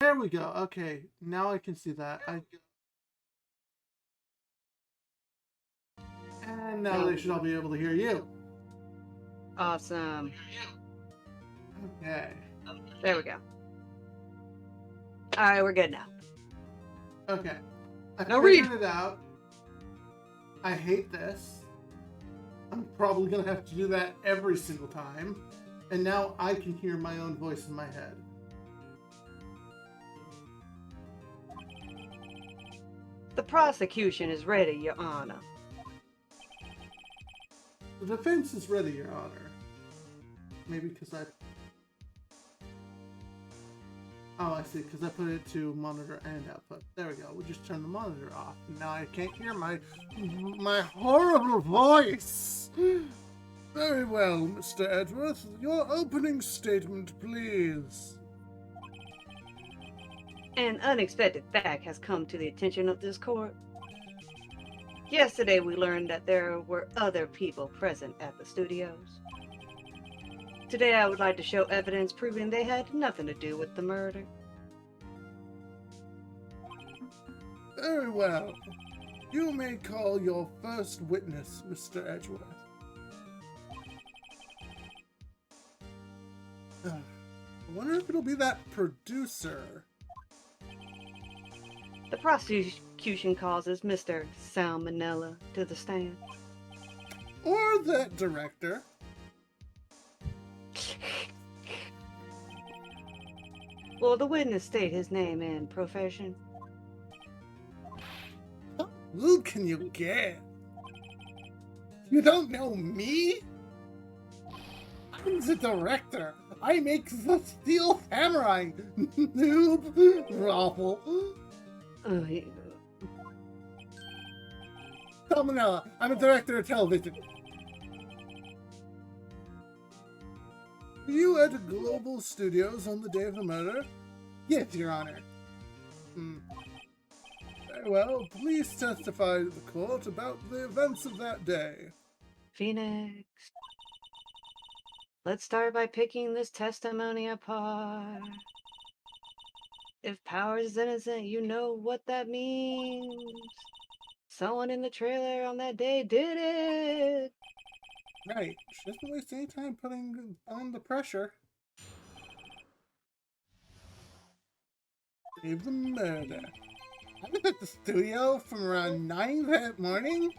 There we go. Okay, now I can see that. And now they should all be able to hear you. Awesome. Okay. There we go. All right, we're good now. Okay. I Now figured read. it out. I hate this. I'm probably going to have to do that every single time. And now I can hear my own voice in my head. The prosecution is ready, Your Honor. The defense is ready, Your Honor. Maybe because I... Oh, I see, because I put it to monitor and output. There we go. We'll just turn the monitor off. Now I can't hear my horrible voice. Very well, Mr. Edgeworth. Your opening statement, please. An unexpected fact has come to the attention of this court. Yesterday, we learned that there were other people present at the studios. Today, I would like to show evidence proving they had nothing to do with the murder. Very well. You may call your first witness, Mr. Edgeworth. I wonder if it'll be that producer. The prosecution causes Mr. Salmonella to the stand. Or that director. Will the witness state his name and profession? Who can you get? You don't know me? I'm the director. I make the Steel Samurai. Noob. Raffle. Salmonella, I'm a director of television. Were you at Global Studios on the day of the murder? Yes, Your Honor. Very well, please testify to the court about the events of that day. Phoenix. Let's start by picking this testimony apart. If Powers is innocent, you know what that means. Someone in the trailer on that day did it. Right. She doesn't waste any time putting on the pressure. Save the murder. I was at the studio from around 9 that morning.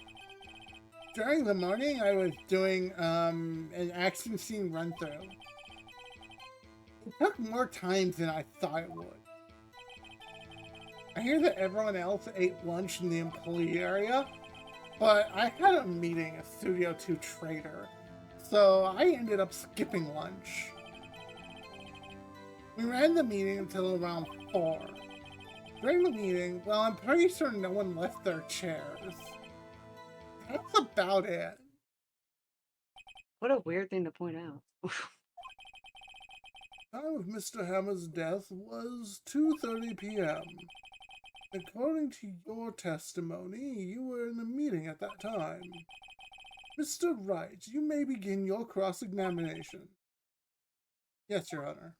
During the morning, I was doing an action scene run-through. It took more time than I thought it would. I hear that everyone else ate lunch in the employee area, but I had a meeting at Studio 2 Trader, so I ended up skipping lunch. We ran the meeting until around 4. During the meeting, well, I'm pretty sure no one left their chairs. That's about it. What a weird thing to point out. The time of Mr. Hammer's death was 2:30 p.m. According to your testimony, you were in a meeting at that time. Mr. Wright, you may begin your cross-examination. Yes, Your Honor.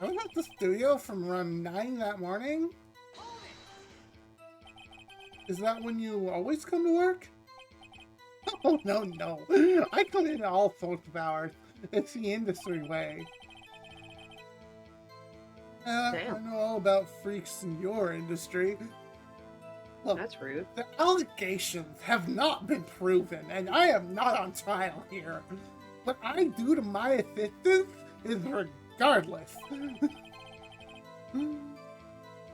I was at the studio from around 9 that morning? Is that when you always come to work? Oh, no. I come in all sorts of hours. It's the industry way. I know all about freaks in your industry. Look, that's rude. The allegations have not been proven, and I am not on trial here. What I do to my assistants is regardless.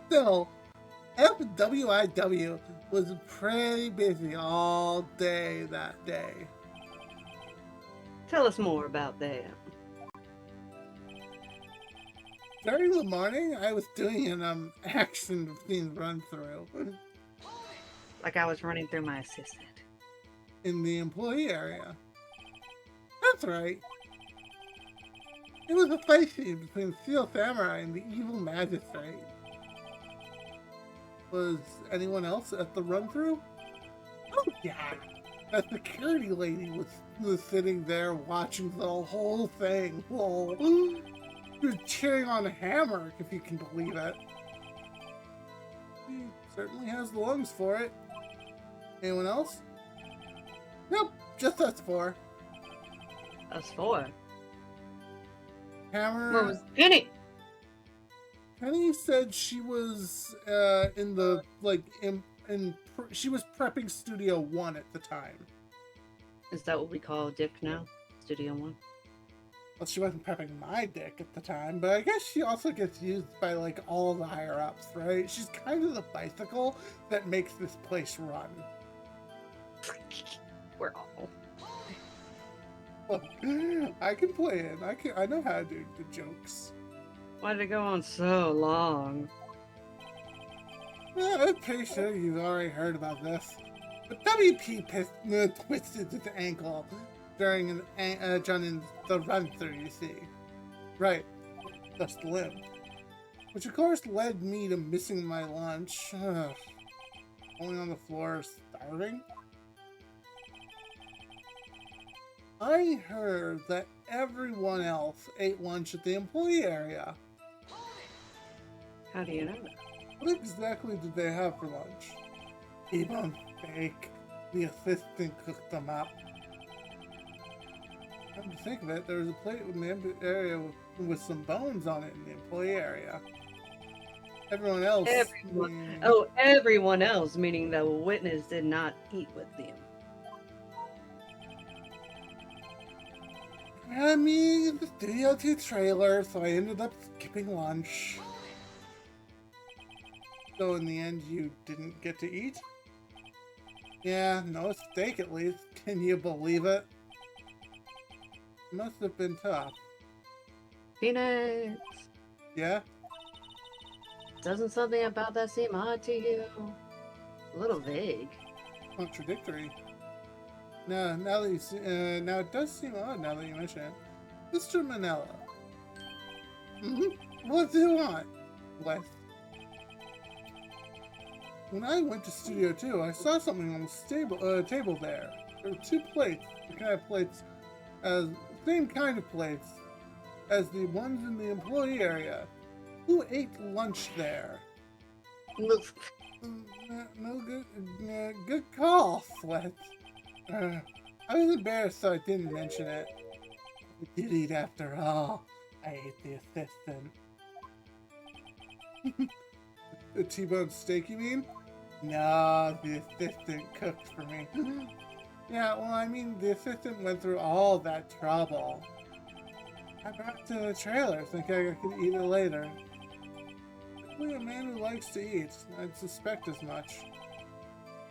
Still, FWIW was pretty busy all day that day. Tell us more about that. During the morning, I was doing an action scene run-through. Like I was running through my assistant. In the employee area. That's right. It was a fight scene between Steel Samurai and the evil magistrate. Was anyone else at the run-through? Oh, yeah. That security lady was sitting there watching the whole thing. Lol. She was cheering on Hammer, if you can believe it. He certainly has the lungs for it. Anyone else? Nope, just us four. Us four. Hammer. Where was Penny? Penny said she was in the she was prepping Studio 1 at the time. Is that what we call Dick now? Studio 1? Well, she wasn't prepping my dick at the time, but I guess she also gets used by like all the higher ups, right? She's kind of the bicycle that makes this place run. We're awful. Look, I can play it. I know how to do the jokes. Why did it go on so long? I'm pretty sure you've already heard about this. But WP twisted his ankle during Johnny's the run-through, you see. Right, just limp. Which of course led me to missing my lunch. Only on the floor, starving. I heard that everyone else ate lunch at the employee area. How do you know that? What exactly did they have for lunch? T-bone steak. The assistant cooked them up. Come to think of it, there was a plate in the area with some bones on it in the employee area. Everyone else... Everyone else, meaning the witness did not eat with them. I mean, the Studio 2 trailer, so I ended up skipping lunch. So in the end, you didn't get to eat? Yeah, no steak at least. Can you believe it? Must have been tough. Phoenix! Yeah? Doesn't something about that seem odd to you? A little vague. Contradictory. No, now that you see, now it does seem odd now that you mention it. Mr. Manella. What do you want? What? When I went to Studio 2, I saw something on the table there. There were two plates, the kind of plates, same kind of plates as the ones in the employee area. Who ate lunch there? No good call, Sweat. I was embarrassed, so I didn't mention it. I did eat after all. I ate the assistant. The T-bone steak, you mean? No, the assistant cooked for me. Yeah, well, I mean, the assistant went through all that trouble. I brought it to the trailer, thinking I could eat it later. Definitely a man who likes to eat. I'd suspect as much.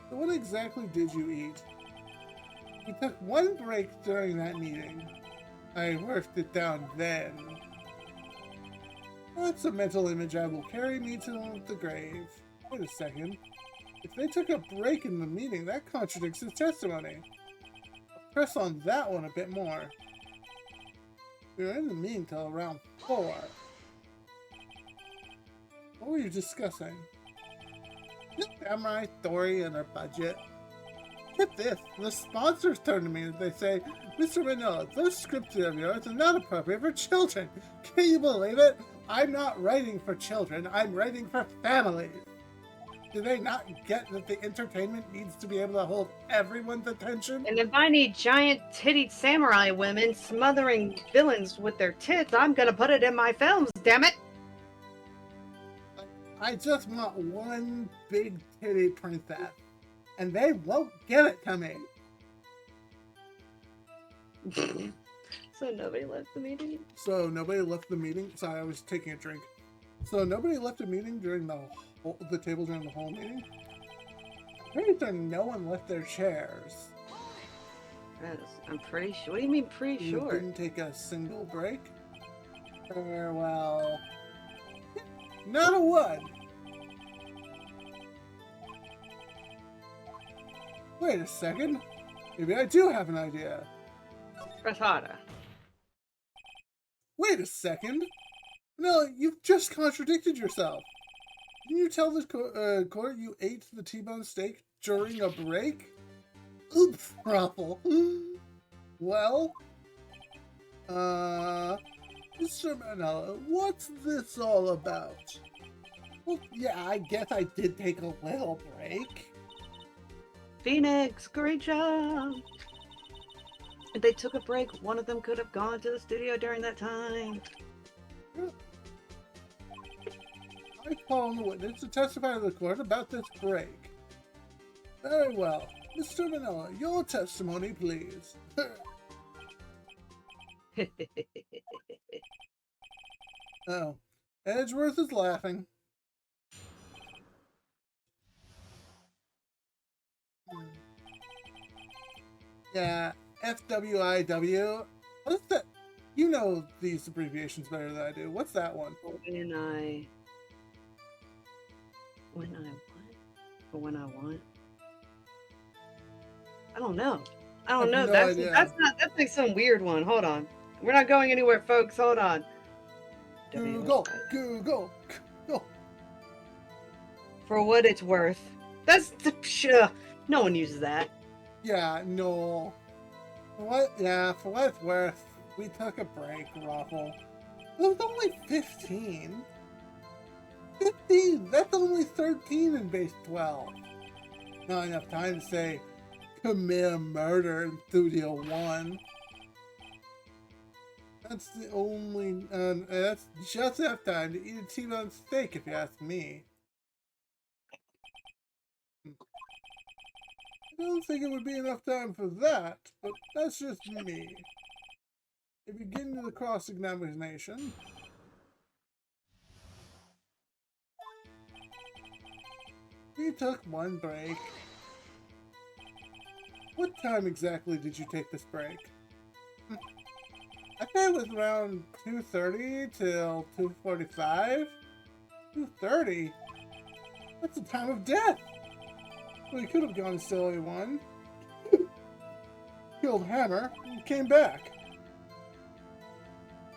So what exactly did you eat? We took one break during that meeting. I worked it down then. That's a mental image I will carry me to the grave. Wait a second. If they took a break in the meeting, that contradicts his testimony. I'll press on that one a bit more. We were in the meeting till around 4. What were you discussing? Samurai story and our budget. Get this, the sponsors turn to me and they say, Mr. Manila, those scripts of yours are not appropriate for children. Can you believe it? I'm not writing for children, I'm writing for families. Do they not get that the entertainment needs to be able to hold everyone's attention? And if I need giant tittied samurai women smothering villains with their tits, I'm gonna put it in my films, damn it! I just want one big titty princess, and they won't give it to me. So nobody left the meeting? So nobody left the meeting? Sorry, I was taking a drink. So nobody left the meeting during the table during the whole meeting? I'm pretty sure no one left their chairs. Yes, I'm pretty sure. What do you mean pretty You sure? didn't take a single break? Well... Not a one! Wait a second. Maybe I do have an idea. Press harder. Wait a second. No, you've just contradicted yourself. Didn't you tell the court you ate the T-bone steak during a break? Oops, Ruffle. Well, Mr. Manella, what's this all about? Well, yeah, I guess I did take a little break. Phoenix, great job. If they took a break, one of them could have gone to the studio during that time. I call on the witness to testify to the court about this break. Very well. Mr. Manella, your testimony, please. Oh, Edgeworth is laughing. Yeah, FWIW. What's that? You know these abbreviations better than I do. What's that one? When I what? Or when I want? I don't know. I don't know. No That's idea. that's like some weird one. Hold on. We're not going anywhere, folks. Hold on. Google. For what it's worth. That's the no one uses that. Yeah, no. For what it's worth, we took a break, Ruffle. It was only 15. 15? That's only 13 in base 12. Not enough time to say, commit a murder in Studio 1. That's the only, that's just enough time to eat a T-bone steak, if you ask me. I don't think it would be enough time for that, but that's just me. If you get into the cross-examination, we took one break. What time exactly did you take this break? I think it was around 2:30 till 2:45. 2:30? That's the time of death! Well, he could have gone to Silly One, killed Hammer, and came back.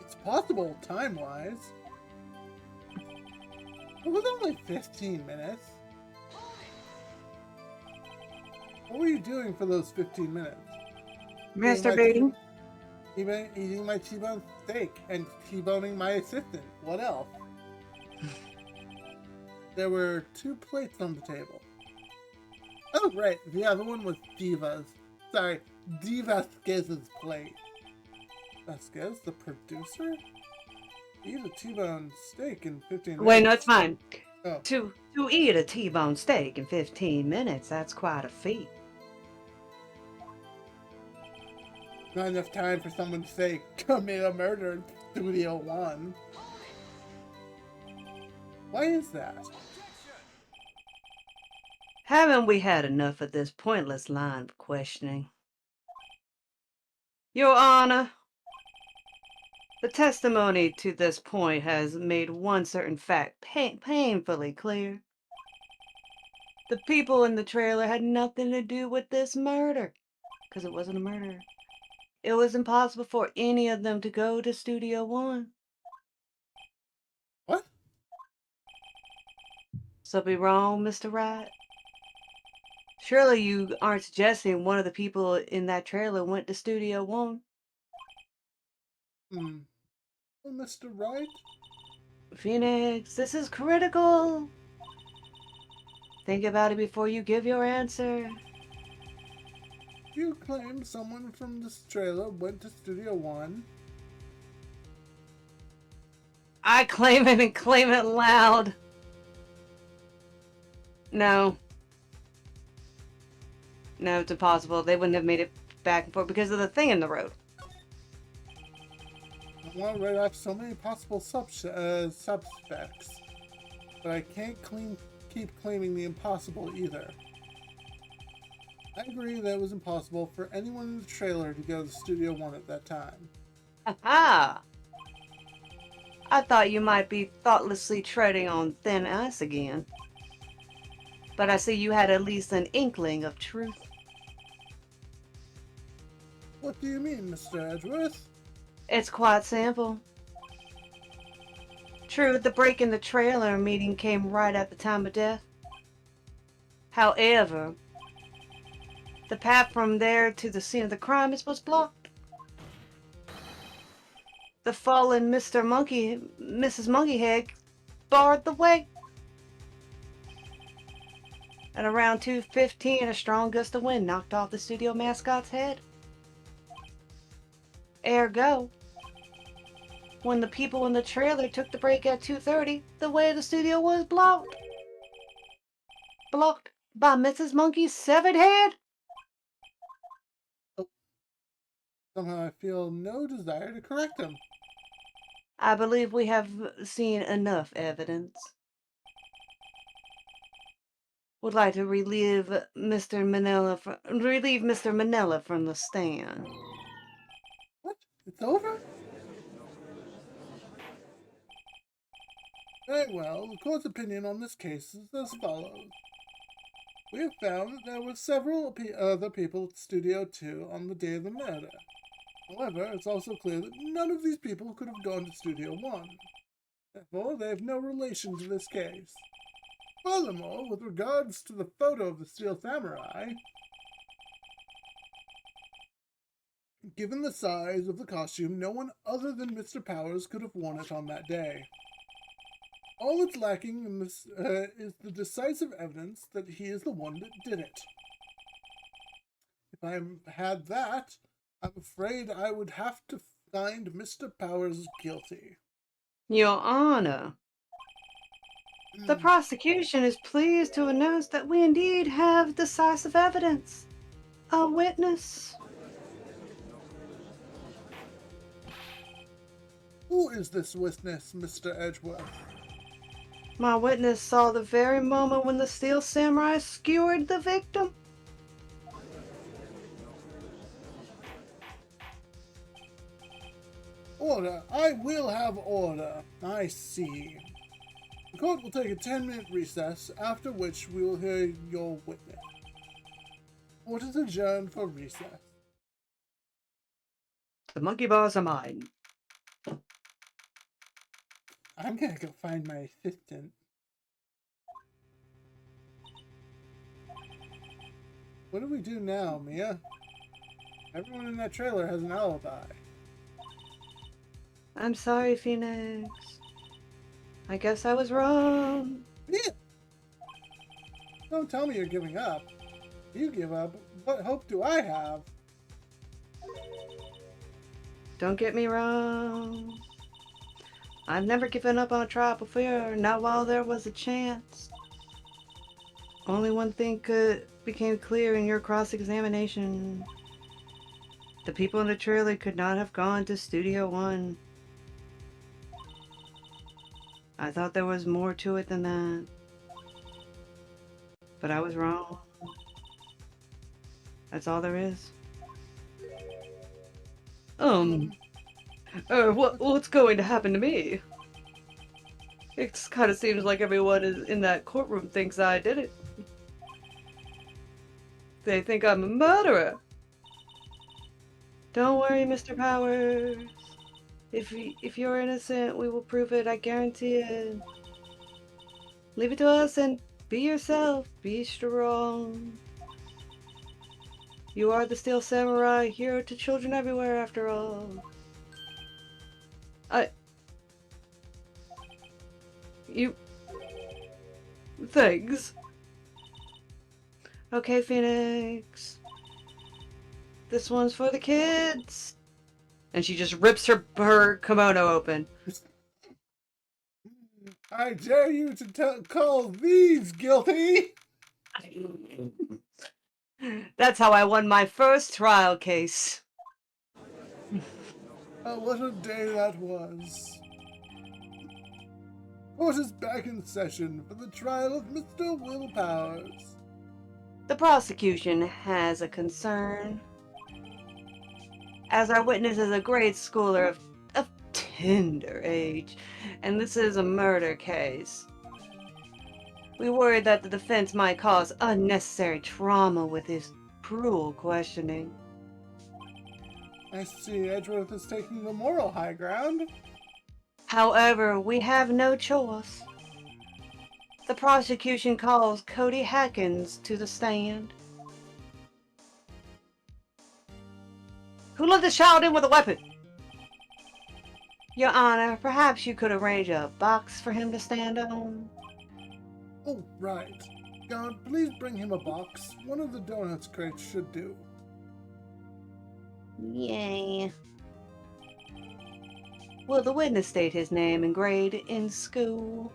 It's possible, time-wise. It was only 15 minutes. What were you doing for those 15 minutes? Masturbating. Eating my T-bone steak and T-boning my assistant. What else? There were 2 plates on the table. Oh, right. The other one was Diva's. Sorry, Vasquez's plate. Vasquez, the producer? Eat a T-bone steak in 15 minutes. Wait, no, it's fine. Oh. To eat a T-bone steak in 15 minutes, that's quite a feat. Not enough time for someone to say, commit a murder in Studio 1. Why is that? Haven't we had enough of this pointless line of questioning? Your Honor, the testimony to this point has made one certain fact painfully clear. The people in the trailer had nothing to do with this murder, because it wasn't a murder. It was impossible for any of them to go to Studio 1. What? So be wrong, Mr. Wright? Surely you aren't suggesting one of the people in that trailer went to Studio 1? Well, Mr. Wright? Phoenix, this is critical. Think about it before you give your answer. You claim someone from this trailer went to Studio 1? I claim it and claim it loud. No. No, it's impossible. They wouldn't have made it back and forth because of the thing in the road. I want to write off so many possible suspects, but I can't keep claiming the impossible either. I agree that it was impossible for anyone in the trailer to go to Studio 1 at that time. Aha! I thought you might be thoughtlessly treading on thin ice again. But I see you had at least an inkling of truth. What do you mean, Mr. Edgeworth? It's quite simple. True, the break in the trailer meeting came right at the time of death. However, The path from there to the scene of the crime was blocked. The fallen Mrs. Monkeyhead barred the way. At around 2:15, a strong gust of wind knocked off the studio mascot's head. Ergo, when the people in the trailer took the break at 2:30, the way to the studio was blocked. Blocked by Mrs. Monkey's severed head. Somehow I feel no desire to correct him. I believe we have seen enough evidence. Would like to relieve Mr. Manila from the stand. What? It's over? Very well, the court's opinion on this case is as follows. We have found that there were several other people at Studio 2 on the day of the murder. However, it's also clear that none of these people could have gone to Studio 1. Therefore, they have no relation to this case. Furthermore, with regards to the photo of the Steel Samurai, given the size of the costume, no one other than Mr. Powers could have worn it on that day. All it's lacking in this is the decisive evidence that he is the one that did it. If I had that, I'm afraid I would have to find Mr. Powers guilty. Your Honor, the prosecution is pleased to announce that we indeed have decisive evidence. A witness. Who is this witness, Mr. Edgeworth? My witness saw the very moment when the Steel Samurai skewered the victim. Order. I will have order. I see. The court will take a 10-minute recess, after which we will hear your witness. Court is adjourned for recess. The monkey bars are mine. I'm gonna go find my assistant. What do we do now, Mia? Everyone in that trailer has an alibi. I'm sorry, Phoenix. I guess I was wrong. Mia! Don't tell me you're giving up. If you give up, what hope do I have? Don't get me wrong. I've never given up on a trial before, not while there was a chance. Only one thing became clear in your cross-examination. The people in the trailer could not have gone to Studio 1. I thought there was more to it than that. But I was wrong. That's all there is. What's going to happen to me? It kind of seems like everyone in that courtroom thinks I did it. They think I'm a murderer. Don't worry, Mr. Powers. If you're innocent, we will prove it, I guarantee it. Leave it to us and be yourself. Be strong. You are the Steel Samurai, hero to children everywhere, after all. Thanks. Okay, Phoenix. This one's for the kids. And she just rips her kimono open. I dare you to call these guilty! That's how I won my first trial case. Oh, what a day that was. Court is back in session for the trial of Mr. Will Powers. The prosecution has a concern. As our witness is a grade schooler of tender age, and this is a murder case. We worry that the defense might cause unnecessary trauma with his cruel questioning. I see Edgeworth is taking the moral high ground. However, we have no choice. The prosecution calls Cody Hackins to the stand. Who let this child in with a weapon? Your Honor, perhaps you could arrange a box for him to stand on? Oh, right. God, please bring him a box. One of the donuts crates should do. Yay. Will the witness state his name and grade in school?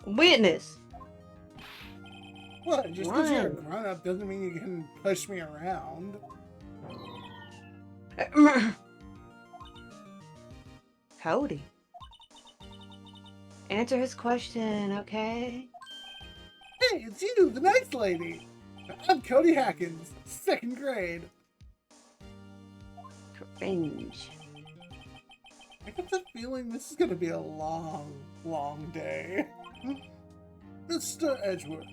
Witness! What? Just because you're a What? grown-up doesn't mean you can push me around. Cody. Answer his question, okay? Hey, it's you, the nice lady. I'm Cody Hackins, 2nd grade. Cringe. I get the feeling this is going to be a long, long day. Mr. Edgeworth,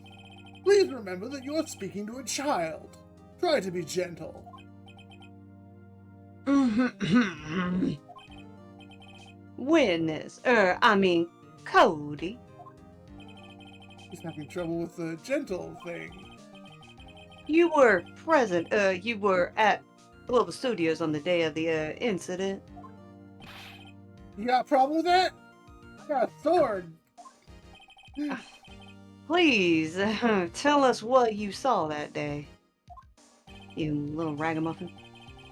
please remember that you are speaking to a child. Try to be gentle. Witness, Cody. He's having trouble with the gentle thing. You were present, you were at Global Studios on the day of the, incident. You got a problem with that? I got a sword. Please, tell us what you saw that day. You little ragamuffin.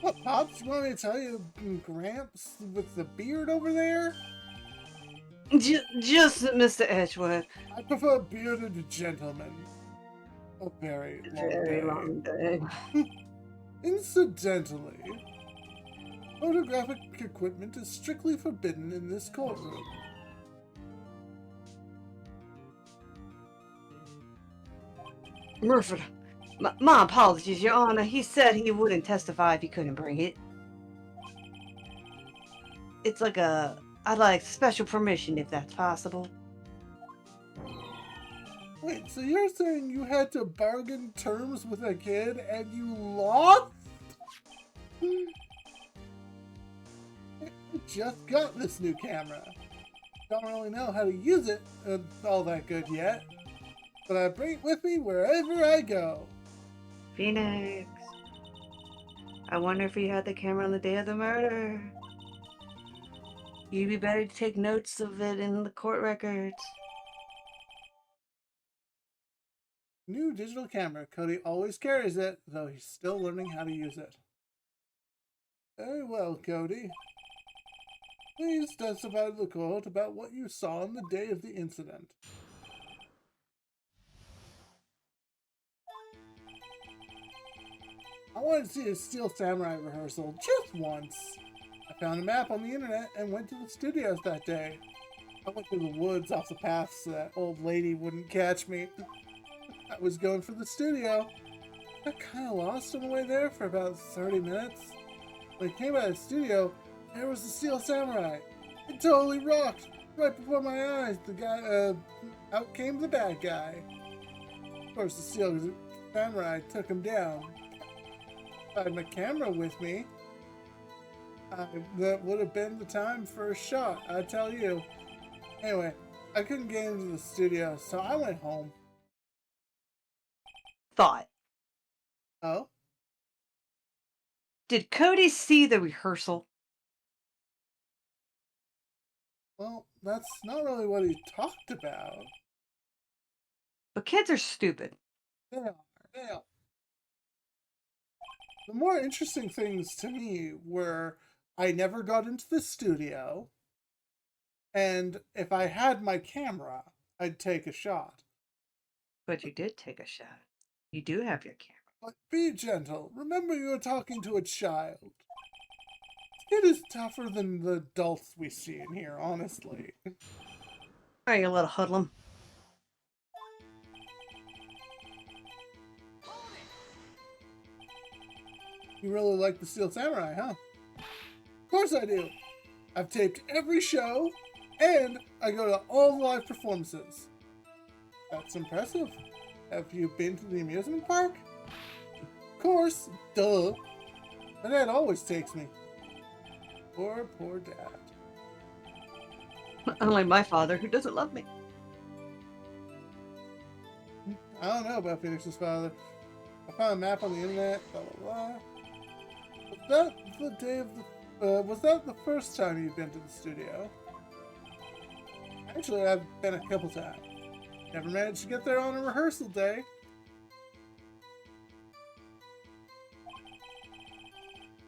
What, Pops? You want me to tell you, Gramps with the beard over there? Just Mr. Edgeworth. I prefer bearded gentlemen. A very long day. Incidentally, photographic equipment is strictly forbidden in this courtroom. Murphy, my apologies, Your Honor. He said he wouldn't testify if he couldn't bring it. It's like I'd like special permission if that's possible. Wait, so you're saying you had to bargain terms with a kid and you lost? I just got this new camera. Don't really know how to use it all that good yet, but I bring it with me wherever I go. Phoenix. I wonder if he had the camera on the day of the murder. You'd be better to take notes of it in the court records. New digital camera. Cody always carries it, though he's still learning how to use it. Very well, Cody. Please testify to the court about what you saw on the day of the incident. I wanted to see a Steel Samurai rehearsal just once. I found a map on the internet and went to the studios that day. I went through the woods off the path so that old lady wouldn't catch me. I was going for the studio. I got kind of lost on the way there for about 30 minutes. When I came out of the studio, there was the Steel Samurai. It totally rocked. Right before my eyes, the guy, out came the bad guy. Of course, the Steel Samurai took him down. If I had my camera with me, that would have been the time for a shot, I tell you. Anyway, I couldn't get into the studio, so I went home. Thought. Oh? Did Cody see the rehearsal? Well, that's not really what he talked about. But kids are stupid. They are. They are. The more interesting things to me were I never got into the studio, and if I had my camera, I'd take a shot. But you did take a shot. You do have your camera. But be gentle. Remember you're talking to a child. It is tougher than the adults we see in here, honestly. All right, you little hoodlum. You really like the Steel Samurai, huh? Of course I do. I've taped every show, and I go to all the live performances. That's impressive. Have you been to the amusement park? Of course, duh. My dad always takes me. Poor dad. Unlike my father, who doesn't love me. I don't know about Phoenix's father. I found a map on the internet, blah blah blah. Was that the day of the was that the first time you've been to the studio? Actually, I've been a couple times. Never managed to get there on a rehearsal day.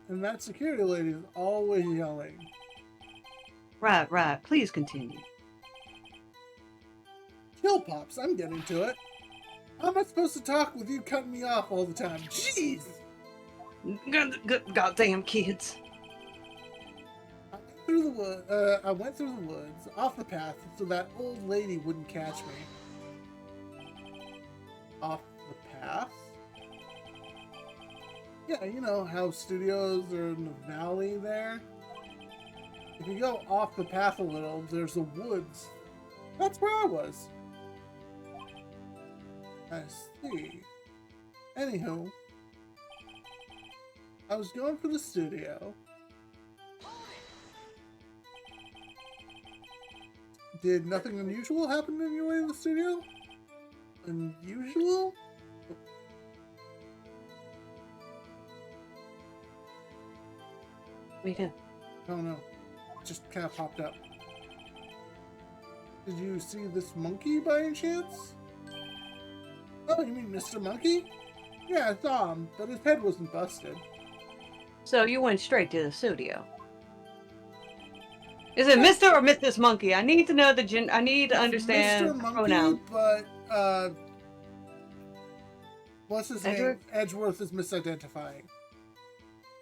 And that security lady is always yelling. Right. Please continue. Chill, Pops, I'm getting to it. How am I supposed to talk with you cutting me off all the time? Jeez! Goddamn kids. I went through the woods, off the path, so that old lady wouldn't catch me. Off the path? Yeah, you know how studios are in the valley there? If you go off the path a little, there's the woods. That's where I was. I see. Anywho, I was going for the studio. Did nothing unusual happen on your way to the studio? Unusual? We do. I don't know. It just kind of popped up. Did you see this monkey by any chance? Oh, you mean Mr. Monkey? Yeah, I saw him, but his head wasn't busted. So you went straight to the studio. Is it Mr. or Mrs. Monkey? I need to know the I need to understand Mr. Monkey, pronouns. but what's his Edgeworth? name? Edgeworth is misidentifying.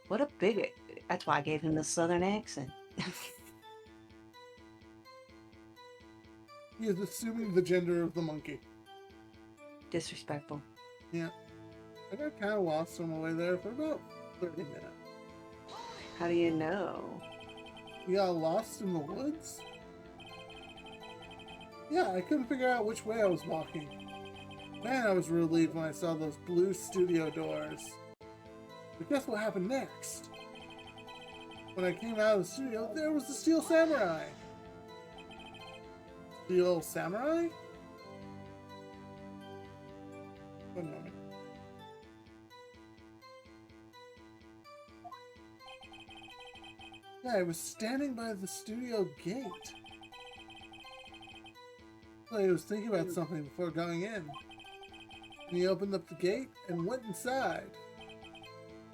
What a bigot. That's why I gave him the southern accent. He is assuming the gender of the monkey. Disrespectful. Yeah. I got kind of lost on my way there for about 30 minutes. How do you know? You got lost in the woods? Yeah, I couldn't figure out which way I was walking. Man, I was relieved when I saw those blue studio doors. But guess what happened next? When I came out of the studio, there was the Steel Samurai. Steel Samurai? One moment. Yeah, I was standing by the studio gate. I was thinking about something before going in. And he opened up the gate and went inside.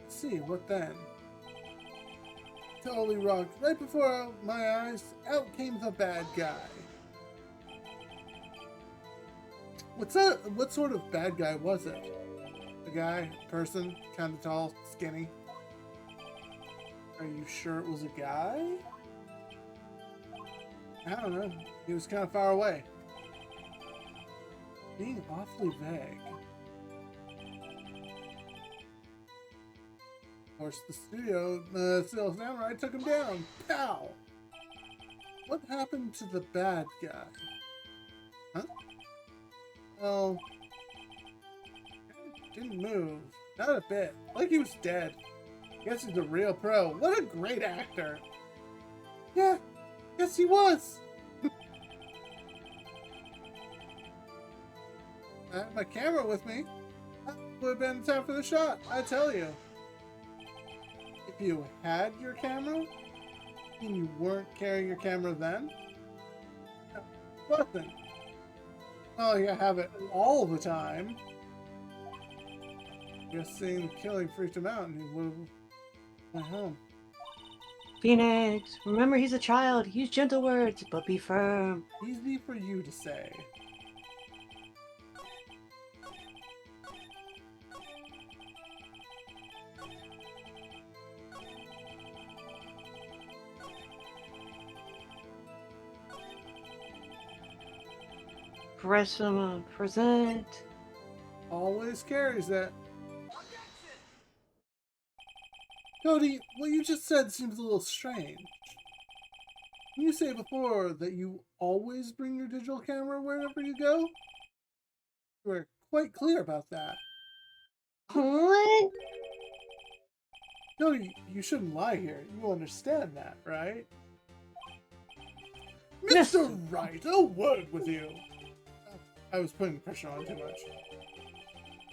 Let's see, what then? Totally rocked. Right before my eyes, out came the bad guy. What sort of bad guy was it? A guy, person, kind of tall, skinny? Are you sure it was a guy? I don't know. He was kind of far away. Being awfully vague. Of course, the Steel Samurai took him down. Pow! What happened to the bad guy? Huh? Well, didn't move. Not a bit. Like he was dead. Guess he's a real pro. What a great actor. Yeah, yes he was. I had my camera with me. That would have been time for the shot, I tell you. If you had your camera, and you weren't carrying your camera then, wasn't. Well, you have it all the time. Just seeing the killing freaked him out, and he would have went home. Phoenix, remember he's a child. Use gentle words, but be firm. Easy for you to say. Present. Always carries that. Cody, what you just said seems a little strange. Didn't you say before that you always bring your digital camera wherever you go? You were quite clear about that. What? Cody, you shouldn't lie here. You understand that, right? Yes. Mr. Wright, a word with you. I was putting pressure on too much.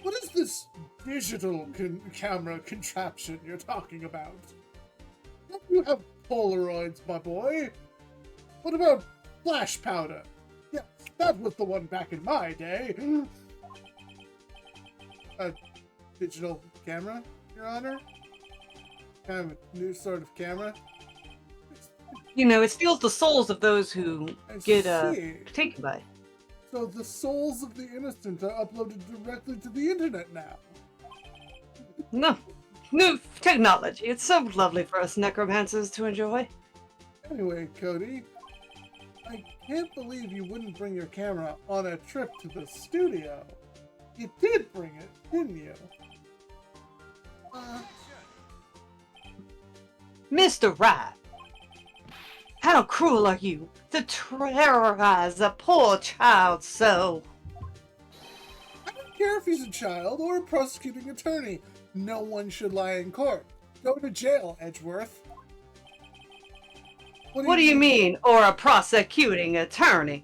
What is this digital camera contraption you're talking about? Don't you have Polaroids, my boy? What about flash powder? Yes, that was the one back in my day. A digital camera, Your Honor? Kind of a new sort of camera. You know, it steals the souls of those who I get see. taken by it. So the souls of the innocent are uploaded directly to the internet now. No, new technology. It's so lovely for us necromancers to enjoy. Anyway, Cody, I can't believe you wouldn't bring your camera on a trip to the studio. You did bring it, didn't you? Mr. Wright, how cruel are you to terrorize a poor child so? I don't care if he's a child or a prosecuting attorney. No one should lie in court. Go to jail, Edgeworth. What do you mean, or a prosecuting attorney?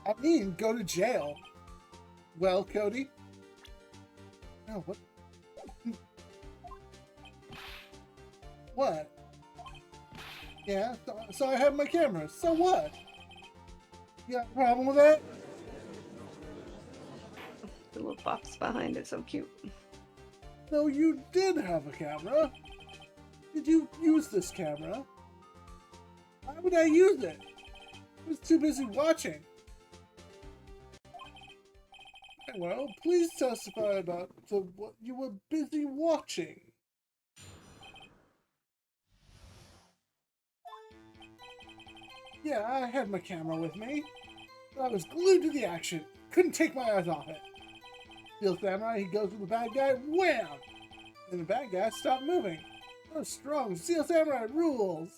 I mean, go to jail. Well, Cody? Oh, what? What? Yeah, so I have my camera. So what? You got a problem with that? The little box behind it, so cute. No, you did have a camera. Did you use this camera? Why would I use it? I was too busy watching. Well, please testify about what you were busy watching. Yeah, I had my camera with me. But I was glued to the action. Couldn't take my eyes off it. Steel Samurai, he goes with the bad guy, wham! And the bad guy stopped moving. So strong, Steel Samurai rules!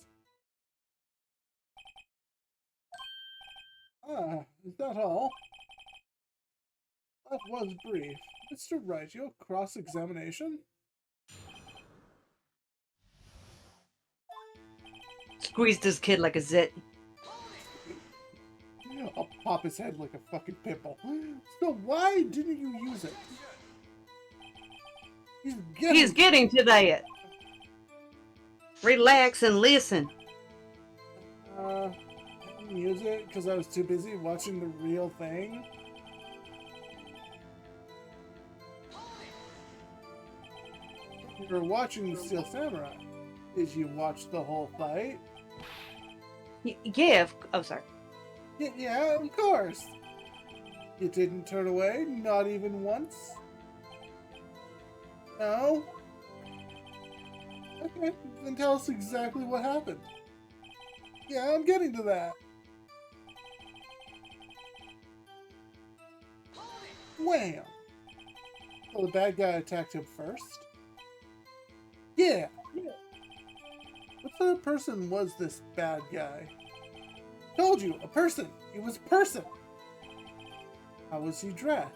Is that all? That was brief. Mr. Wright, your cross-examination? Squeezed his kid like a zit. I'll pop his head like a fucking pimple. So why didn't you use it? He's getting to that. Relax and listen. I didn't use it because I was too busy watching the real thing. You were watching the Steel Samurai. Did you watch the whole fight? Yeah. Oh, sorry. Yeah, of course. You didn't turn away, not even once? No? Okay, then tell us exactly what happened. Yeah, I'm getting to that. Wham! So the bad guy attacked him first? Yeah. What sort of person was this bad guy? Told you, a person. He was a person. How was he dressed?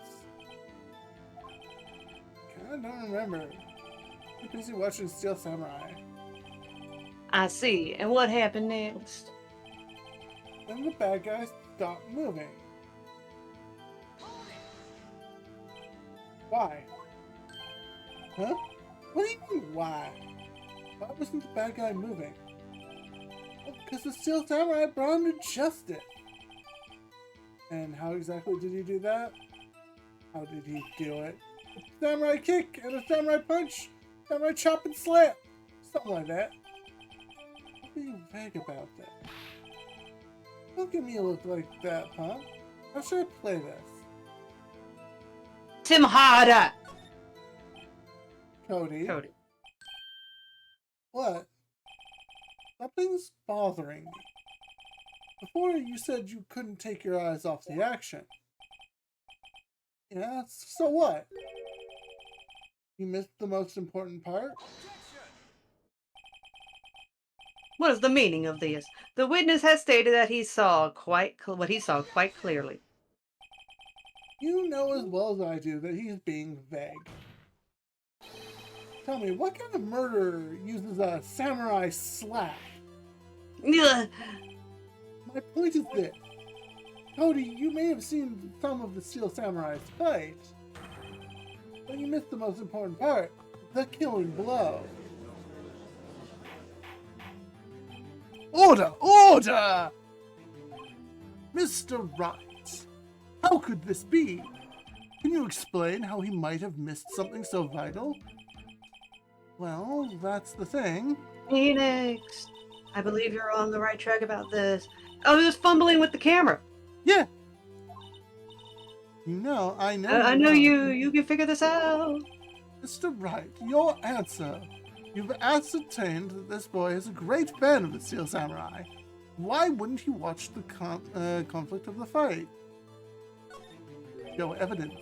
Kinda don't remember. I'm busy watching Steel Samurai. I see. And what happened next? Then the bad guy stopped moving. Why? Huh? What do you mean, why? Why wasn't the bad guy moving? Because the Steel Samurai brought him to justice. And how exactly did he do that? How did he do it? A samurai kick and a samurai punch, samurai chop and slap, something like that. Don't be vague about that. Don't give me a look like that, huh? How should I play this? Tim harder. Cody. Cody. What? Something's bothering me. Before you said you couldn't take your eyes off the action. Yeah, so what? You missed the most important part? What is the meaning of this? The witness has stated that he saw what he saw quite clearly. You know as well as I do that he's being vague. Tell me, what kind of murderer uses a samurai slap? Ugh. My point is this. Cody, you may have seen some of the Steel Samurai's fight, But you missed the most important part, the killing blow. Order! Order! Mr. Wright, how could this be? Can you explain how he might have missed something so vital? Well, that's the thing. Phoenix, I believe you're on the right track about this. I was just fumbling with the camera. Yeah. You know, I know. I know you can figure this out. Mr. Wright, your answer. You've ascertained that this boy is a great fan of the Steel Samurai. Why wouldn't he watch the conflict of the fight? Show evidence.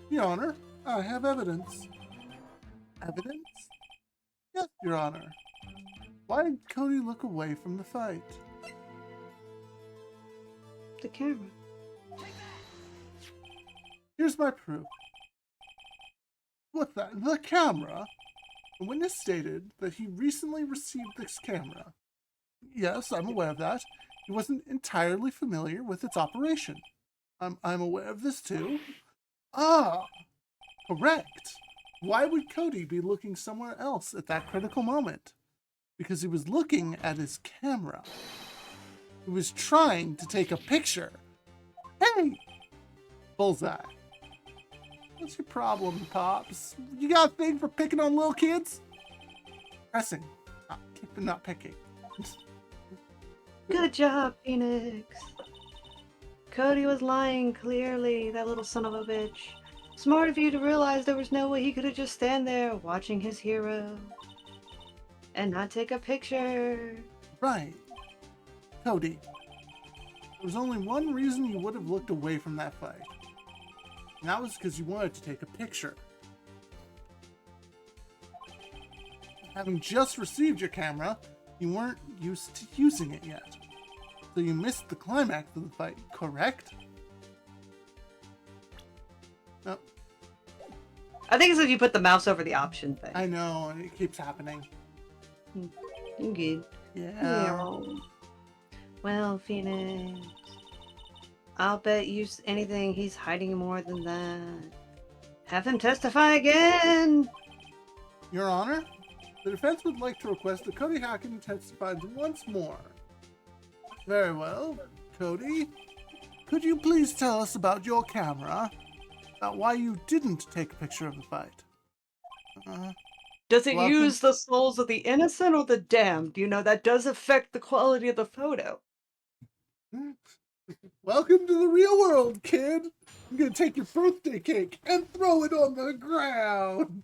Your Honor, I have evidence. Evidence? Yes, Your Honor. Why did Cody look away from the fight? The camera. Here's my proof. What's that? The camera? The witness stated that he recently received this camera. Yes, I'm aware of that. He wasn't entirely familiar with its operation. I'm aware of this too. Ah, correct. Why would Cody be looking somewhere else at that critical moment? Because he was looking at his camera. He was trying to take a picture. Hey! Bullseye. What's your problem, Pops? You got a thing for picking on little kids? Pressing, not picking. Good job, Phoenix. Cody was lying clearly, that little son of a bitch. Smart of you to realize there was no way he could have just stand there watching his hero and not take a picture. Right. Cody, there was only one reason you would have looked away from that fight. And that was because you wanted to take a picture. Having just received your camera, you weren't used to using it yet. So you missed the climax of the fight, correct? No. I think it's if you put the mouse over the option thing. I know, and it keeps happening. You good. Yeah. Well, Phoenix, I'll bet you anything he's hiding more than that. Have him testify again! Your Honor, the defense would like to request that Cody Hacken testifies once more. Very well. Cody, could you please tell us about your camera? About why you didn't take a picture of the fight? Does it Welcome. use the souls of the innocent or the damned? You know, that does affect the quality of the photo. Welcome to the real world, kid. I'm gonna take your birthday cake and throw it on the ground.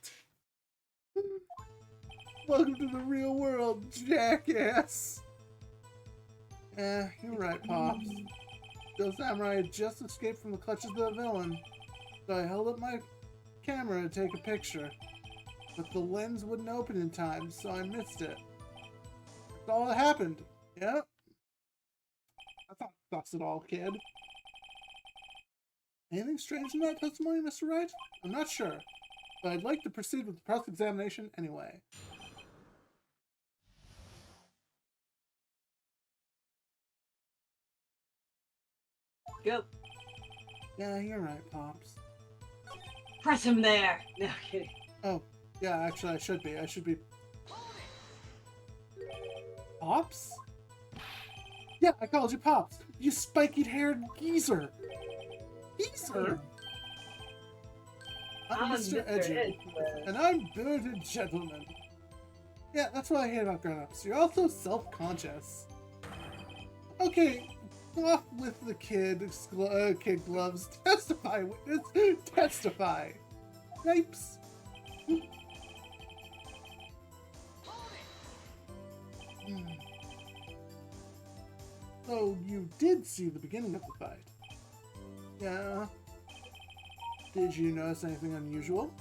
Welcome to the real world, jackass. You're right, Pops. Steel Samurai had just escaped from the clutches of the villain, so I held up my camera to take a picture. But the lens wouldn't open in time, so I missed it. That's all that happened. Yep. I thought that's it all, kid. Anything strange in that testimony, Mr. Wright? I'm not sure, but I'd like to proceed with the cross-examination anyway. Go. Yeah, you're right, Pops. Press him there. No kidding. Oh, yeah, actually, I should be. Pops? Yeah, I called you Pops. You spiky-haired geezer. Geezer? I'm Mr. Edgy, and I'm bearded gentleman. Yeah, that's what I hate about grown-ups. You're also self-conscious. Okay, off with the kid gloves. Testify, witness. Testify. Snipes. So you did see the beginning of the fight? Yeah. Did you notice anything unusual?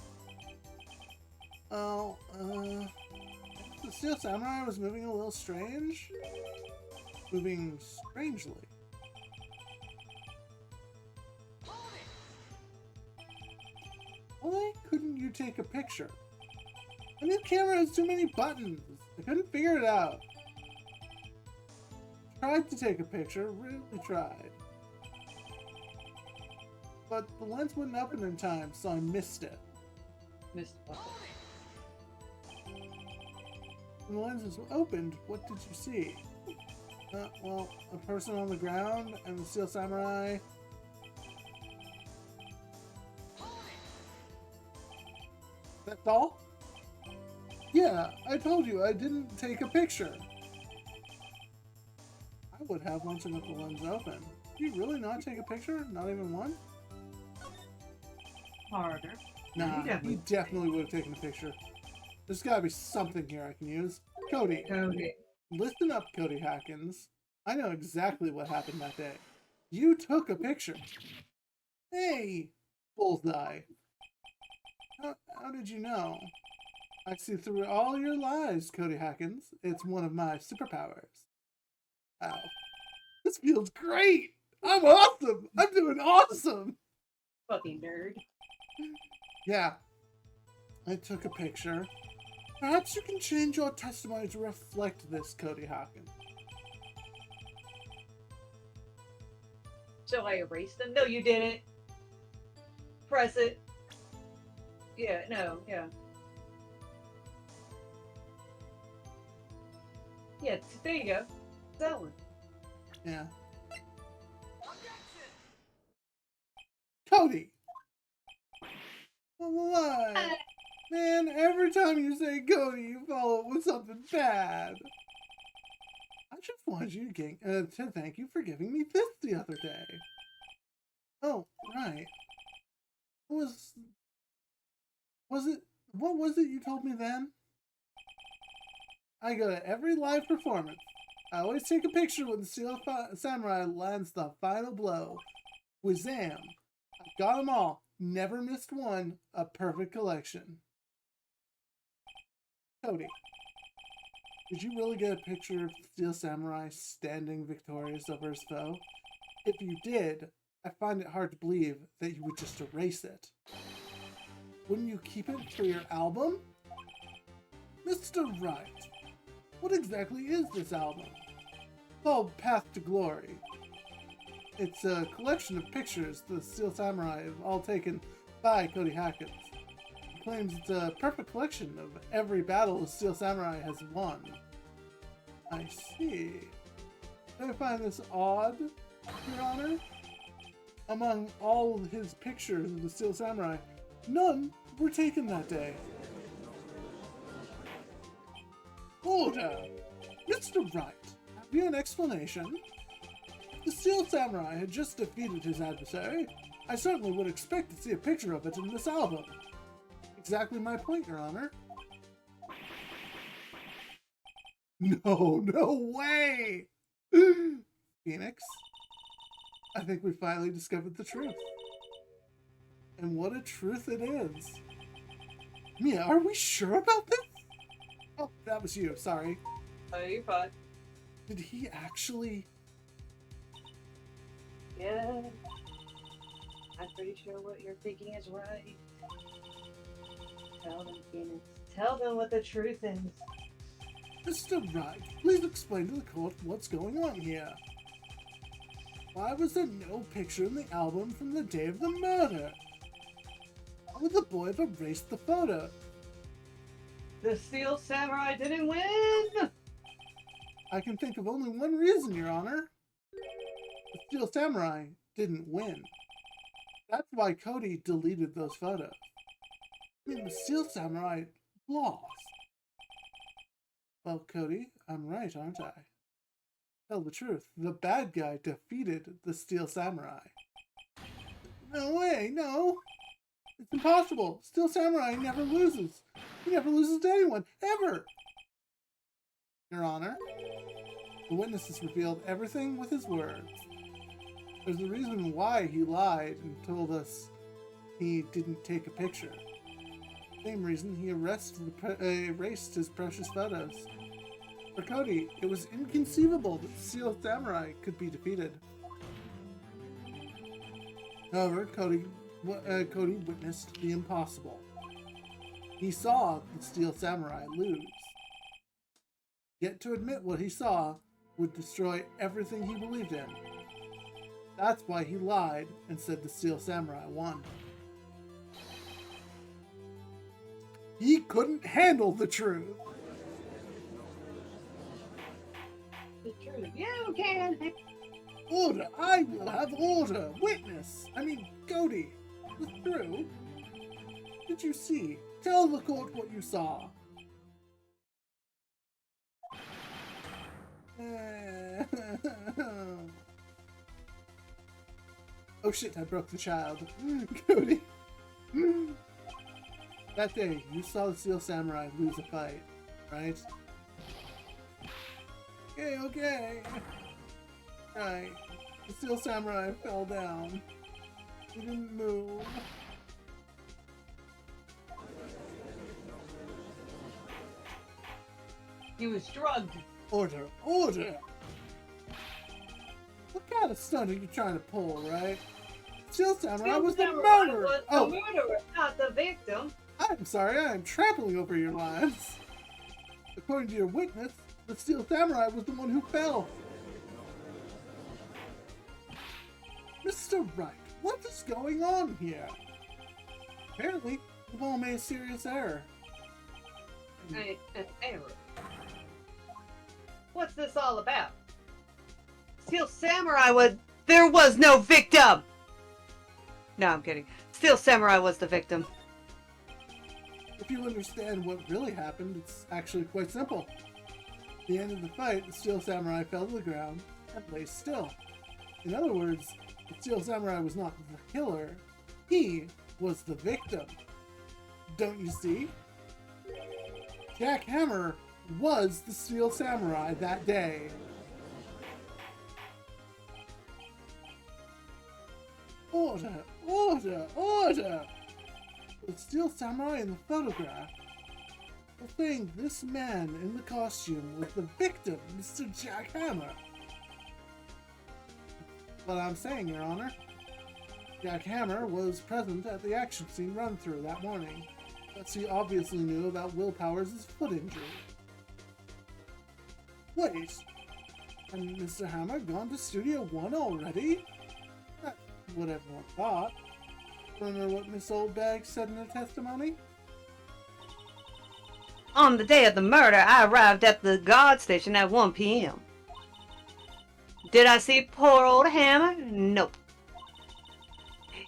Oh, the Steel Samurai was moving a little strange? Moving strangely. Why couldn't you take a picture? My new camera has too many buttons. I couldn't figure it out. Tried to take a picture, really tried. But the lens wouldn't open in time, so I missed it. Mr. Puppet. When the lenses were opened, what did you see? Well, a person on the ground and the Steel Samurai. That's all? Yeah, I told you I didn't take a picture. I would have once I got the lens open. Did you really not take a picture? Not even one? Harder. Nah, You definitely- he definitely would have taken a picture. There's gotta be something here I can use. Cody. Cody. Listen up, Cody Hackins. I know exactly what happened that day. You took a picture. Hey, Bullseye. How did you know? I see through all your lies, Cody Hackins. It's one of my superpowers. Wow. This feels great! I'm awesome! I'm doing awesome! Fucking nerd. Yeah. I took a picture. Perhaps you can change your testimony to reflect this, Cody Hackins. So I erased them? No, you didn't. Press it. Yeah, no, yeah. Yeah, there you go. That one. Yeah. Cody! What? Man, every time you say Cody, you follow it with something bad. I just wanted you to thank you for giving me this the other day. Oh, right. What was it you told me then? I go to every live performance. I always take a picture when the Steel Samurai lands the final blow. Wazam! I got them all. Never missed one. A perfect collection. Cody, did you really get a picture of the Steel Samurai standing victorious over his foe? If you did, I find it hard to believe that you would just erase it. Wouldn't you keep it for your album? Mr. Wright, what exactly is this album? Called Path to Glory. It's a collection of pictures the Steel Samurai have all taken by Cody Hackins. He claims it's a perfect collection of every battle the Steel Samurai has won. I see. Do I find this odd, Your Honor? Among all of his pictures of the Steel Samurai, none were taken that day. Order! Mr. Wright, have you an explanation? If the Steel Samurai had just defeated his adversary, I certainly would expect to see a picture of it in this album. Exactly my point, Your Honor. No way! Phoenix, I think we finally discovered the truth. And what a truth it is. Mia, are we sure about this? Oh, that was you, sorry. Oh, you're fine. Did he actually... Yeah. I'm pretty sure what you're thinking is right. Tell them, Phoenix. Tell them what the truth is. Mr. Wright, please explain to the court what's going on here. Why was there no picture in the album from the day of the murder? Why would the boy have erased the photo? The Steel Samurai didn't win! I can think of only one reason, Your Honor. The Steel Samurai didn't win. That's why Cody deleted those photos. I mean, the Steel Samurai lost. Well, Cody, I'm right, aren't I? Tell the truth, the bad guy defeated the Steel Samurai. No way, no! It's impossible! Steel Samurai never loses! He never loses to anyone, ever! Your Honor, the witnesses revealed everything with his words. There's a reason why he lied and told us he didn't take a picture. Same reason he erased his precious photos. For Cody, it was inconceivable that Steel Samurai could be defeated. However, Cody witnessed the impossible. He saw the Steel Samurai lose. Yet to admit what he saw would destroy everything he believed in. That's why he lied and said the Steel Samurai won. He couldn't handle the truth. The truth. You can. Order! I will have order! Witness! Cody. The truth? What did you see? Tell the court what you saw. Oh shit, I broke the child. Cody. That day, you saw the Steel Samurai lose a fight, right? Okay. Right. The Steel Samurai fell down. He didn't move. He was drugged. Order! What kind of stunt are you trying to pull, right? Steel Samurai was the murderer! Was the murderer, not the victim. I'm sorry, I am trampling over your lines. According to your witness, the Steel Samurai was the one who fell. Mr. Wright, what is going on here? Apparently, we've all made a serious error. An error. What's this all about? Steel Samurai there was no victim! No, I'm kidding. Steel Samurai was the victim. If you understand what really happened, it's actually quite simple. At the end of the fight, the Steel Samurai fell to the ground and lay still. In other words, the Steel Samurai was not the killer, he was the victim. Don't you see? Jack Hammer was the Steel Samurai that day. Order! The Steel Samurai in the photograph was saying this man in the costume was the victim, Mr. Jack Hammer. What I'm saying, Your Honor. Jack Hammer was present at the action scene run-through that morning, but he obviously knew about Will Powers' foot injury. Wait, and Mr. Hammer gone to Studio One already? That's what everyone thought. Remember what Miss Oldbag said in her testimony? On the day of the murder, I arrived at the guard station at 1 p.m. Did I see poor old Hammer? Nope.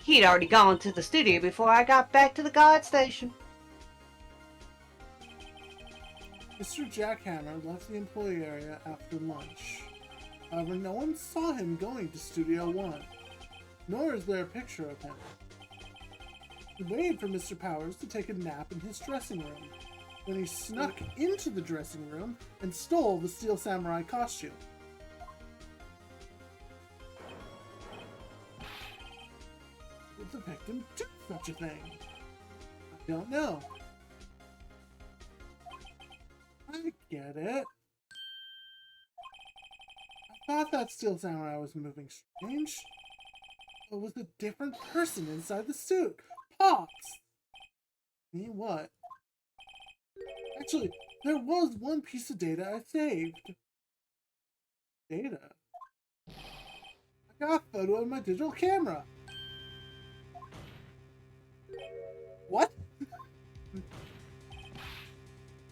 He'd already gone to the studio before I got back to the guard station. Mr. Jack Hammer left the employee area after lunch. However, no one saw him going to Studio One, nor is there a picture of him. He waited for Mr. Powers to take a nap in his dressing room, when he snuck into the dressing room and stole the Steel Samurai costume. Would the victim do such a thing? I don't know. I get it. I thought that Steel Samurai was moving strange. It was a different person inside the suit. Pops! Me what? Actually, there was one piece of data I saved. Data? I got a photo of my digital camera. What?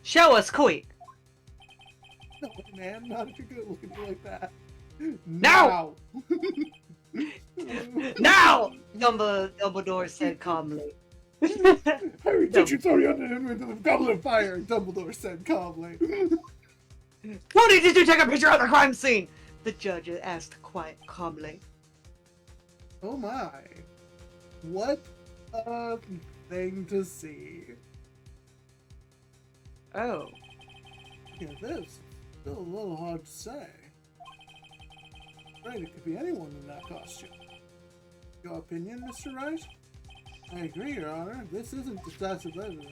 Show us quick. No, man, not if you're gonna look at me like that. No! Now! Dumbledore said calmly. Harry, did you throw the underhand into the goblet of fire? Dumbledore said calmly. Tony, did you take a picture of the crime scene? The judge asked quite calmly. Oh my. What a thing to see. Oh. Yeah, this still a little hard to say. Right, it could be anyone in that costume. Your opinion, Mr. Wright? I agree, Your Honor. This isn't decisive evidence.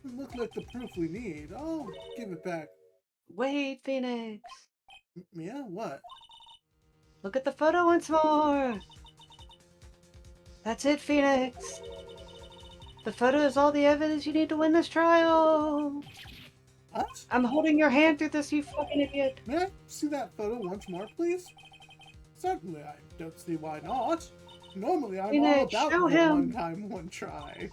It looks like the proof we need. I'll give it back. Wait, Phoenix. Yeah, what? Look at the photo once more. That's it, Phoenix. The photo is all the evidence you need to win this trial. What? I'm holding your hand through this, you fucking idiot. May I see that photo once more, please? Certainly, I don't see why not. Normally, I'm all Phoenix, about show the him. one time, one try.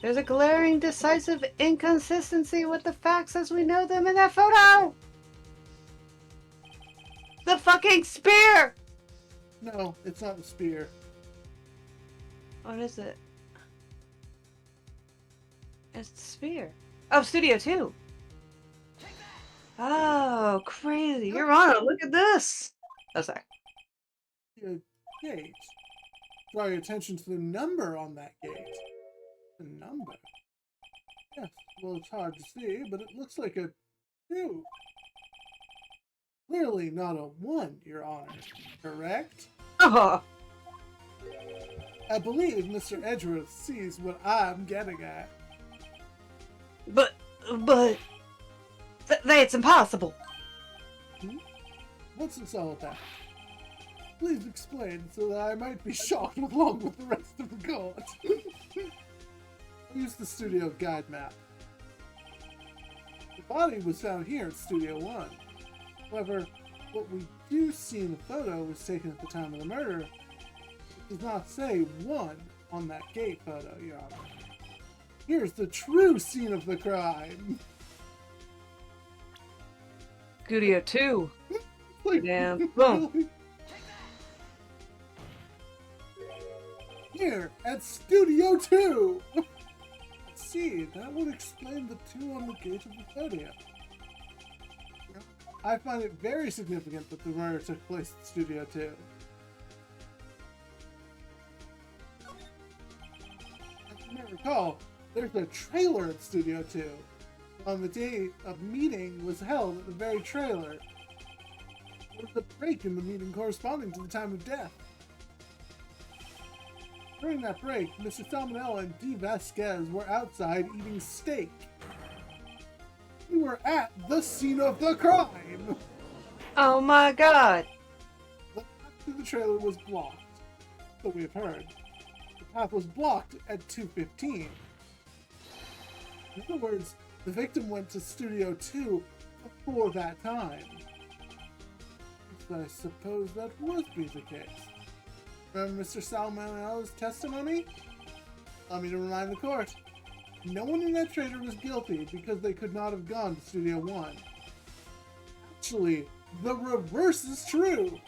There's a glaring, decisive inconsistency with the facts as we know them in that photo! The fucking spear! No, it's not the spear. What is it? It's the spear. Oh, Studio 2! Oh, crazy. Your Honor, look at this! Oh, sorry. The gate. Draw your attention to the number on that gate. The number? Yes, well, it's hard to see, but it looks like a 2. Clearly not a 1, Your Honor. Correct? Oh, I believe Mr. Edgeworth sees what I'm getting at. but that's impossible. What's this all about? Please explain so that I might be shocked along with the rest of the court. Use the studio guide map. The body was found here at Studio 1. However, what we do see in the photo was taken at the time of the murder. It does not say 1 on that gate photo, Your Honor. Here's the true scene of the crime. Studio 2. Like, Damn. Boom. really? Here at Studio 2! See, that would explain the 2 on the gate of the photo. I find it very significant that the murder took place at Studio 2. As you may recall, there's a trailer at Studio 2. On the day a meeting was held at the very trailer. There was a break in the meeting corresponding to the time of death. During that break, Mr. Salmonella and D. Vasquez were outside eating steak. We were at the scene of the crime! Oh my god. The path to the trailer was blocked, so we have heard. The path was blocked at 2:15. In other words, the victim went to Studio 2 before that time. I suppose that would be the case. Remember Mr. Salmonella's testimony? Allow me to remind the court. No one in that trailer was guilty because they could not have gone to Studio 1. Actually, the reverse is true.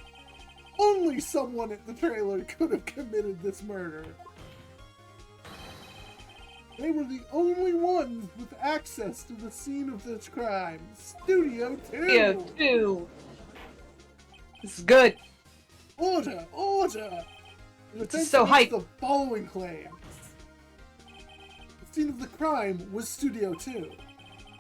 Only someone at the trailer could have committed this murder. They were the only ones with access to the scene of this crime. Studio 2! Studio 2. This is good. Order! Order! The This is so defense hype. makes the following claims. The scene of the crime was Studio 2.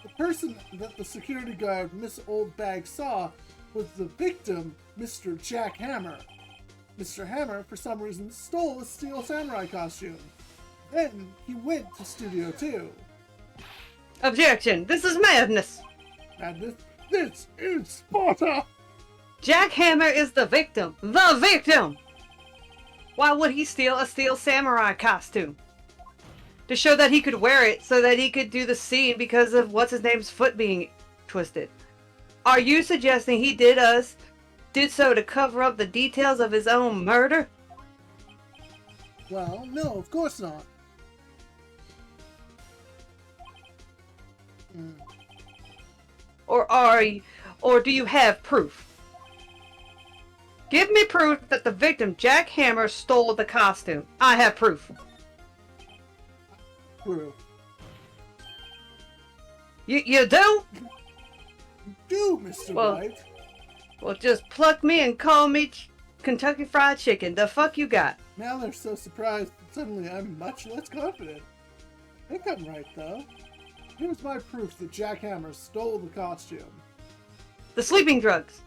The person that the security guard Miss Oldbag saw was the victim, Mr. Jack Hammer. Mr. Hammer, for some reason, stole a Steel Samurai costume. Then he went to Studio 2. Objection. This is madness. And this is Sparta! Jack Hammer is the victim. The victim! Why would he steal a Steel Samurai costume? To show that he could wear it so that he could do the scene because of what's-his-name's foot being twisted. Are you suggesting he did so to cover up the details of his own murder? Well, no, of course not. Or do you have proof? Give me proof that the victim, Jack Hammer, stole the costume. I have proof. True. You do? Do, Mr. Well- White. Well, just pluck me and call me Kentucky Fried Chicken. The fuck you got? Now they're so surprised that suddenly I'm much less confident. I think I'm right, though. Here's my proof that Jack Hammer stole the costume. The sleeping drugs.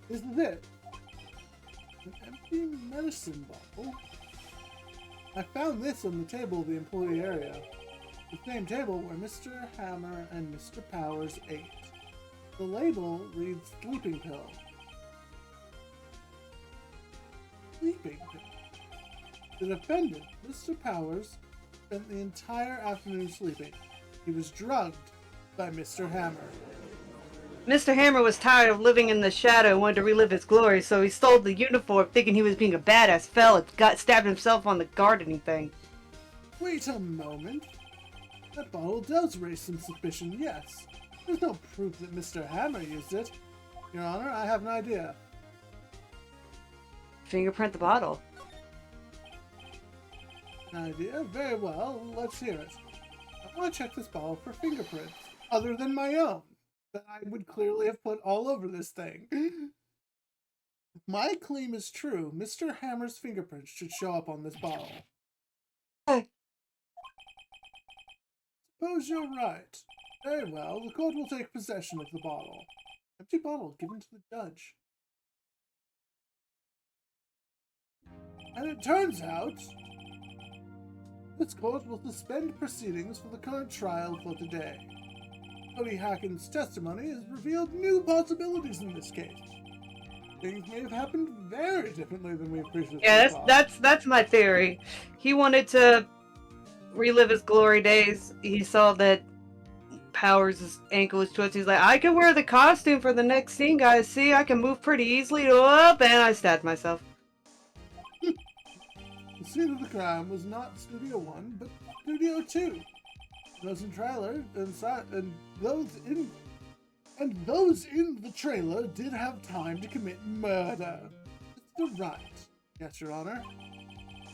This is it. An empty medicine bottle. I found this on the table of the employee area. The same table where Mr. Hammer and Mr. Powers ate. The label reads sleeping pill. Sleeping pill. The defendant, Mr. Powers, spent the entire afternoon sleeping. He was drugged by Mr. Hammer. Mr. Hammer was tired of living in the shadow and wanted to relive his glory, so he stole the uniform thinking he was being a badass, fell and got stabbed himself on the gardening thing. Wait a moment. That bottle does raise some suspicion, yes. There's no proof that Mr. Hammer used it. Your Honor, I have an idea. Fingerprint the bottle. An idea? Very well, let's hear it. I want to check this bottle for fingerprints, other than my own, that I would clearly have put all over this thing. If my claim is true, Mr. Hammer's fingerprints should show up on this bottle. Hey. Suppose you're right. Very well, the court will take possession of the bottle. Empty bottle given to the judge. And it turns out, this court will suspend proceedings for the current trial for today. Cody Hacken's testimony has revealed new possibilities in this case. Things may have happened very differently than we previously thought. That's my theory. He wanted to relive his glory days. He saw that Powers' ankle was twisted. He's like, I can wear the costume for the next scene, guys. See, I can move pretty easily. Up, and I stabbed myself. The scene of the crime was not Studio 1, but Studio 2. Those in trailer and those in the trailer did have time to commit murder. Mr. Wright. Yes, Your Honor.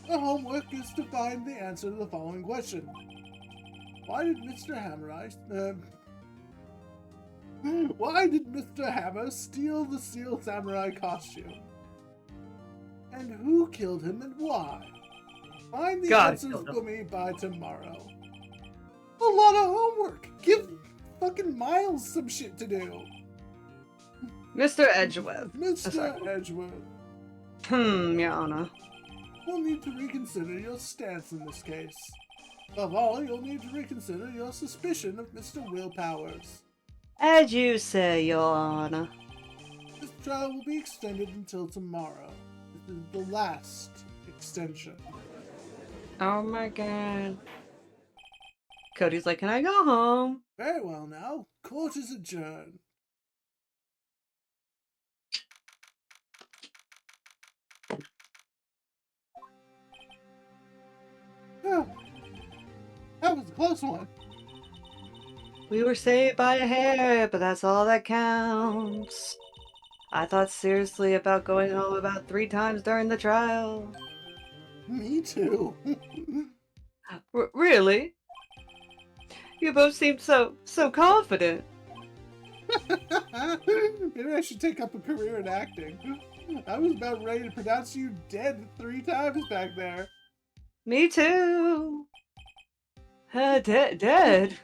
The homework is to find the answer to the following question. Why did Mr. Hammer steal the Steel Samurai costume? And who killed him and why? Find the answers for me by tomorrow. A lot of homework. Give fucking Miles some shit to do. Mr. Edgeworth. Mr. Edgeworth. Your Honor. You'll need to reconsider your stance in this case. Above all, you'll need to reconsider your suspicion of Mr. Will Powers. As you say, Your Honor. This trial will be extended until tomorrow. This is the last extension. Oh my god. Cody's like, can I go home? Very well now. Court is adjourned. Oh, that was a close one. We were saved by a hair, but that's all that counts. I thought seriously about going home about 3 times during the trial. Me too. Really? You both seemed so confident. Maybe I should take up a career in acting. I was about ready to pronounce you dead 3 times back there. Me too. Dead?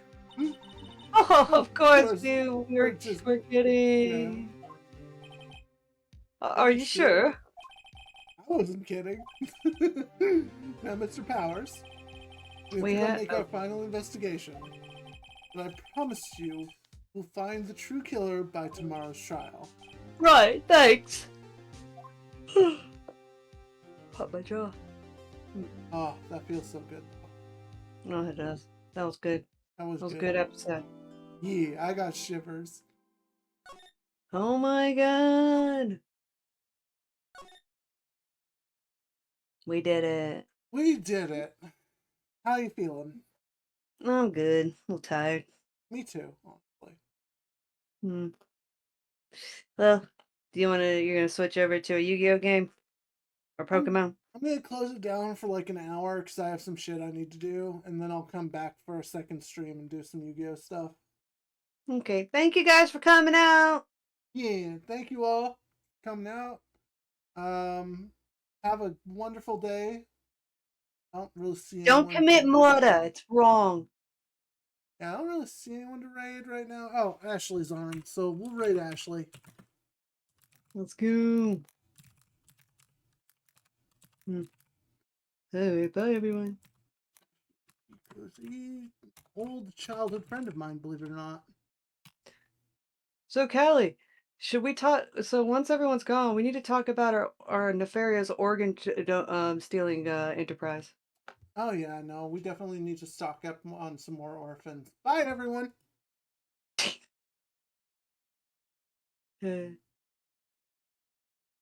Oh, of course you were kidding. Yeah. Are you sure? I wasn't kidding. Now, Mr. Powers, we have to make our final investigation. But I promise you, we'll find the true killer by tomorrow's trial. Right, thanks. Pop my jaw. Oh, that feels so good. No, it does. That was good. That was a good episode. Yeah, I got shivers. Oh my god. We did it. We did it. How you feeling? I'm good. A little tired. Me too, honestly. Well, you're gonna switch over to a Yu-Gi-Oh game? Or Pokemon? I'm gonna close it down for like an hour because I have some shit I need to do, and then I'll come back for a second stream and do some Yu-Gi-Oh stuff. Okay, thank you guys for coming out. Yeah, thank you all for coming out. Have a wonderful day. I don't really see anyone. Don't commit murder. It's wrong. Yeah, I don't really see anyone to raid right now. Oh, Ashley's on, so we'll raid Ashley. Let's go. Hey, bye everyone. He's an old childhood friend of mine, believe it or not. So Callie, should we talk? So once everyone's gone, we need to talk about our nefarious organ stealing enterprise. Oh yeah, no, we definitely need to stock up on some more orphans. Bye, everyone. Uh,